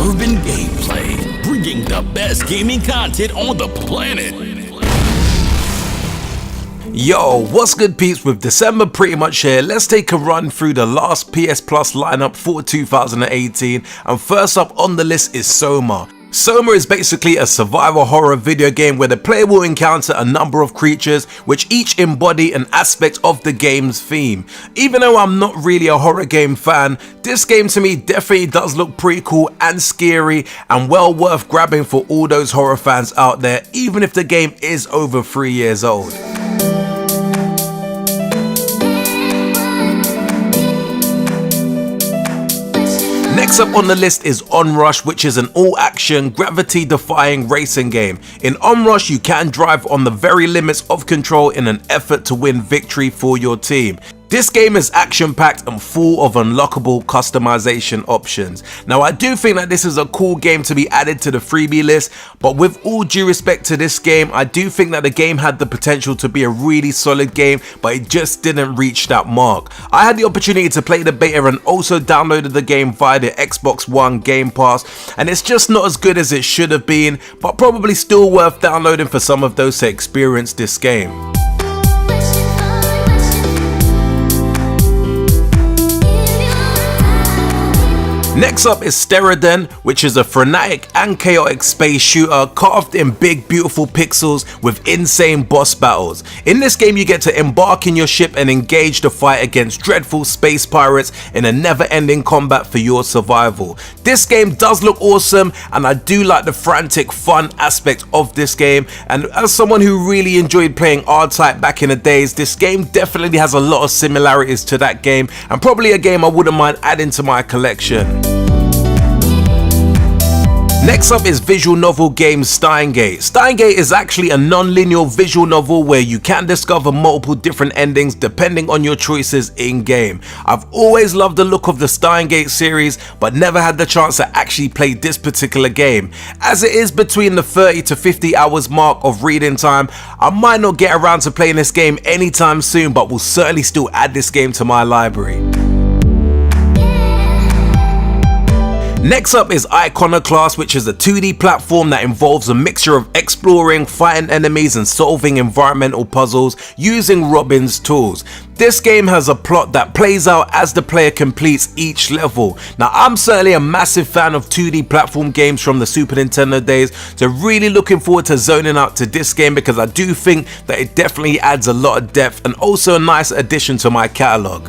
urban gameplay, bringing the best gaming content on the planet. Yo, what's good peeps? With December pretty much here, let's take a run through the last PS Plus lineup for 2018, and first up on the list is Soma. Soma is basically a survival horror video game where the player will encounter a number of creatures which each embody an aspect of the game's theme. Even though I'm not really a horror game fan, this game to me definitely does look pretty cool and scary and well worth grabbing for all those horror fans out there, even if the game is over 3 years old. Next up on the list is Onrush, which is an all-action, gravity-defying racing game. In Onrush, you can drive on the very limits of control in an effort to win victory for your team. This game is action-packed and full of unlockable customization options. Now, I do think that this is a cool game to be added to the freebie list, but with all due respect to this game, I do think that the game had the potential to be a really solid game, but it just didn't reach that mark. I had the opportunity to play the beta and also downloaded the game via the Xbox One Game Pass, and it's just not as good as it should have been, but probably still worth downloading for some of those to experience this game. Next up is Steredenn, which is a frenetic and chaotic space shooter carved in big beautiful pixels with insane boss battles. In this game you get to embark in your ship and engage the fight against dreadful space pirates in a never-ending combat for your survival. This game does look awesome and I do like the frantic fun aspect of this game, and as someone who really enjoyed playing R-Type back in the days, this game definitely has a lot of similarities to that game and probably a game I wouldn't mind adding to my collection. Next up is visual novel game Stein Gay. Stein Gay is actually a non-linear visual novel where you can discover multiple different endings depending on your choices in game. I've always loved the look of the Stein Gate series, but never had the chance to actually play this particular game. As it is between the 30 to 50 hours mark of reading time, I might not get around to playing this game anytime soon, but will certainly still add this game to my library. Next up is Iconoclast, which is a 2D platform that involves a mixture of exploring, fighting enemies and solving environmental puzzles using Robin's tools. This game has a plot that plays out as the player completes each level. Now, I'm certainly a massive fan of 2D platform games from the Super Nintendo days, so really looking forward to zoning out to this game because I do think that it definitely adds a lot of depth and also a nice addition to my catalogue.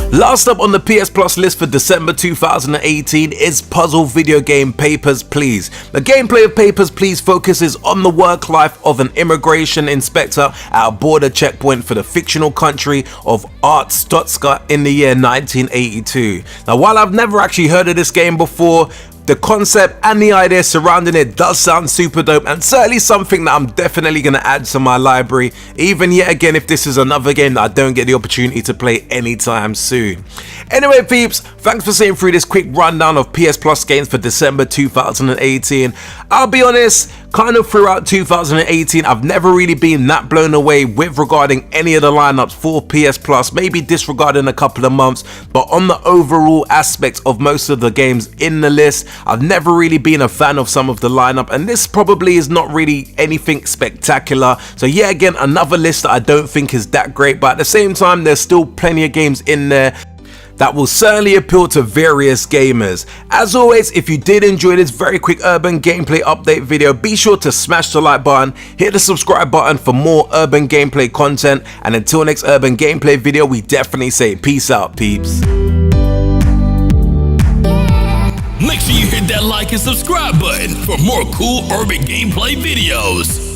Last up on the PS Plus list for December 2018 is puzzle video game Papers, Please. The gameplay of Papers, Please focuses on the work life of an immigration inspector at a border checkpoint for the fictional country of Arstotzka in the year 1982. Now, while I've never actually heard of this game before, the concept and the idea surrounding it does sound super dope and certainly something that I'm definitely going to add to my library, even yet again if this is another game that I don't get the opportunity to play anytime soon. Anyway peeps, thanks for sitting through this quick rundown of PS Plus games for December 2018. I'll be honest, kind of throughout 2018 I've never really been that blown away with regarding any of the lineups for PS Plus, maybe disregarding a couple of months, but on the overall aspect of most of the games in the list, I've never really been a fan of some of the lineup, and this probably is not really anything spectacular. So yeah, again, another list that I don't think is that great, but at the same time there's still plenty of games in there that will certainly appeal to various gamers. As always, if you did enjoy this very quick urban gameplay update video, be sure to smash the like button, hit the subscribe button for more urban gameplay content, and until next urban gameplay video, we definitely say peace out peeps. Make sure you hit that like and subscribe button for more cool urban gameplay videos.